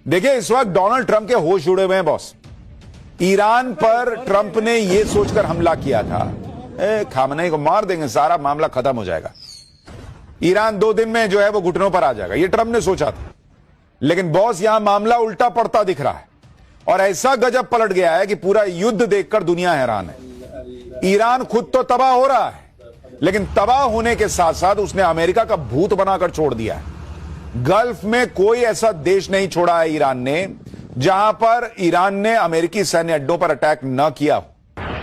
देखिए, इस वक्त डोनाल्ड ट्रंप के होश उड़े हुए हैं बॉस। ईरान पर ट्रंप ने यह सोचकर हमला किया था, खामनेई को मार देंगे, सारा मामला खत्म हो जाएगा, ईरान 2 दिन में जो है वो घुटनों पर आ जाएगा, ये ट्रंप ने सोचा था। लेकिन बॉस, यहां मामला उल्टा पड़ता दिख रहा है और ऐसा गजब पलट गया है कि पूरा युद्ध देखकर दुनिया हैरान है। ईरान खुद तो तबाह हो रहा है, लेकिन तबाह होने के साथ साथ उसने अमेरिका का भूत बनाकर छोड़ दिया है। गल्फ में कोई ऐसा देश नहीं छोड़ा है ईरान ने जहां पर ईरान ने अमेरिकी सैन्य अड्डों पर अटैक न किया।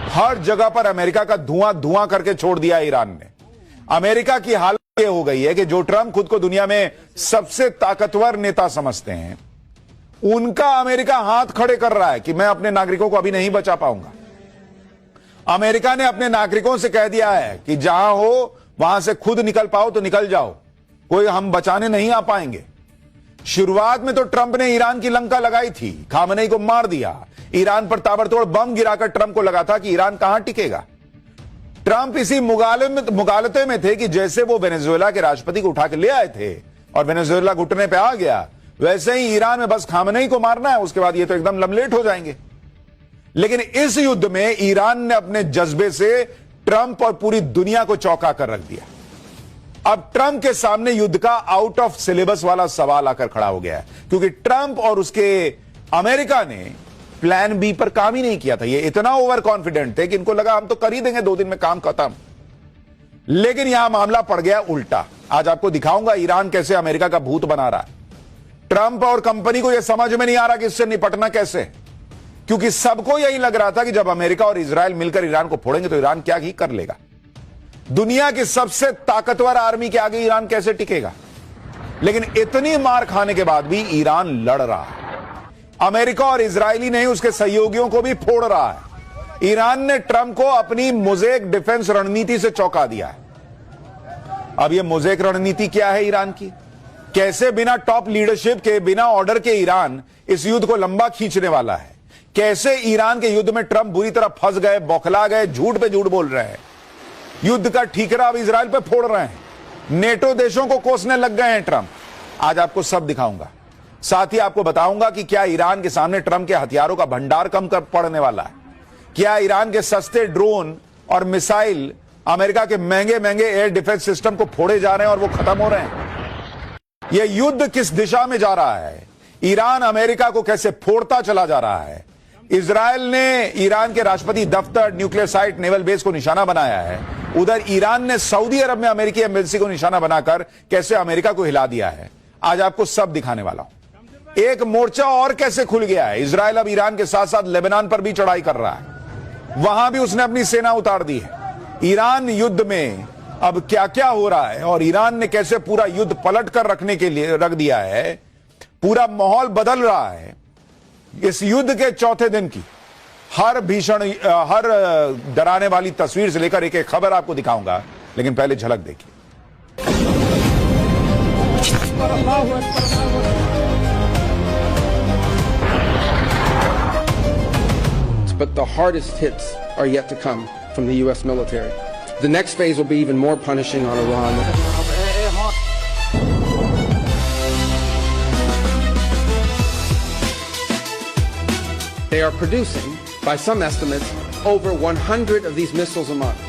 हर जगह पर अमेरिका का धुआं धुआं करके छोड़ दिया है ईरान ने। अमेरिका की हालत यह हो गई है कि जो ट्रंप खुद को दुनिया में सबसे ताकतवर नेता समझते हैं, उनका अमेरिका हाथ खड़े कर रहा है कि मैं अपने नागरिकों को अभी नहीं बचा पाऊंगा। अमेरिका ने अपने नागरिकों से कह दिया है कि जहां हो वहां से खुद निकल पाओ तो निकल जाओ, कोई हम बचाने नहीं आ पाएंगे। शुरुआत में तो ट्रंप ने ईरान की लंका लगाई थी, खामनेई को मार दिया, ईरान पर ताबड़तोड़ बम गिराकर ट्रंप को लगा था कि ईरान कहां टिकेगा। ट्रंप इसी मुगालते में थे कि जैसे वो वेनेजुएला के राष्ट्रपति को उठा के ले आए थे और वेनेजुएला घुटने पे आ गया, वैसे ही ईरान में बस खामनेई को मारना है, उसके बाद ये तो एकदम लमलेट हो जाएंगे। लेकिन इस युद्ध में ईरान ने अपने जज्बे से ट्रंप और पूरी दुनिया को चौंका कर रख दिया। अब ट्रंप के सामने युद्ध का आउट ऑफ सिलेबस वाला सवाल आकर खड़ा हो गया है, क्योंकि ट्रंप और उसके अमेरिका ने प्लान बी पर काम ही नहीं किया था। ये इतना ओवर कॉन्फिडेंट थे कि इनको लगा हम तो कर ही देंगे 2 दिन में काम खत्म। लेकिन यहां मामला पड़ गया उल्टा। आज आपको दिखाऊंगा ईरान कैसे अमेरिका का भूत बना रहा है। ट्रंप और कंपनी को यह समझ में नहीं आ रहा कि इससे निपटना कैसे, क्योंकि सबको यही लग रहा था कि जब अमेरिका और इजराइल मिलकर ईरान को फोड़ेंगे तो ईरान क्या ही कर लेगा। दुनिया की सबसे ताकतवर आर्मी के आगे ईरान कैसे टिकेगा। लेकिन इतनी मार खाने के बाद भी ईरान लड़ रहा है। अमेरिका और इजरायली नहीं, उसके सहयोगियों को भी फोड़ रहा है। ईरान ने ट्रंप को अपनी मोज़ेक डिफेंस रणनीति से चौंका दिया है। अब यह मोज़ेक रणनीति क्या है ईरान की? कैसे बिना टॉप लीडरशिप के, बिना ऑर्डर के ईरान इस युद्ध को लंबा खींचने वाला है? कैसे ईरान के युद्ध में ट्रंप बुरी तरह फंस गए, बौखला गए, झूठ पे झूठ बोल रहे हैं, युद्ध का ठीकरा अब इजराइल पे फोड़ रहे हैं, नेटो देशों को कोसने लग गए हैं ट्रंप। आज आपको सब दिखाऊंगा। साथ ही आपको बताऊंगा कि क्या ईरान के सामने ट्रंप के हथियारों का भंडार कम कर पड़ने वाला है। क्या ईरान के सस्ते ड्रोन और मिसाइल अमेरिका के महंगे महंगे एयर डिफेंस सिस्टम को फोड़े जा रहे हैं और वो खत्म हो रहे हैं। यह युद्ध किस दिशा में जा रहा है? ईरान अमेरिका को कैसे फोड़ता चला जा रहा है? इजराइल ने ईरान के राष्ट्रपति दफ्तर, न्यूक्लियर साइट, नेवल बेस को निशाना बनाया है। उधर ईरान ने सऊदी अरब में अमेरिकी एम्बेसी को निशाना बनाकर कैसे अमेरिका को हिला दिया है। आज आपको सब दिखाने वाला हूं। एक मोर्चा और कैसे खुल गया है। इजराइल अब ईरान के साथ साथ लेबनान पर भी चढ़ाई कर रहा है, वहां भी उसने अपनी सेना उतार दी है। ईरान युद्ध में अब क्या क्या हो रहा है और ईरान ने कैसे पूरा युद्ध पलट कर रखने के लिए रख दिया है, पूरा माहौल बदल रहा है। इस युद्ध के चौथे दिन की हर डराने वाली तस्वीर से लेकर एक एक खबर आपको दिखाऊंगा, लेकिन पहले झलक देखिए। But the hardest hits are yet to come from the U.S. military. The next phase will be even more punishing on Iran. They are producing, by some estimates, over 100 of these missiles a month.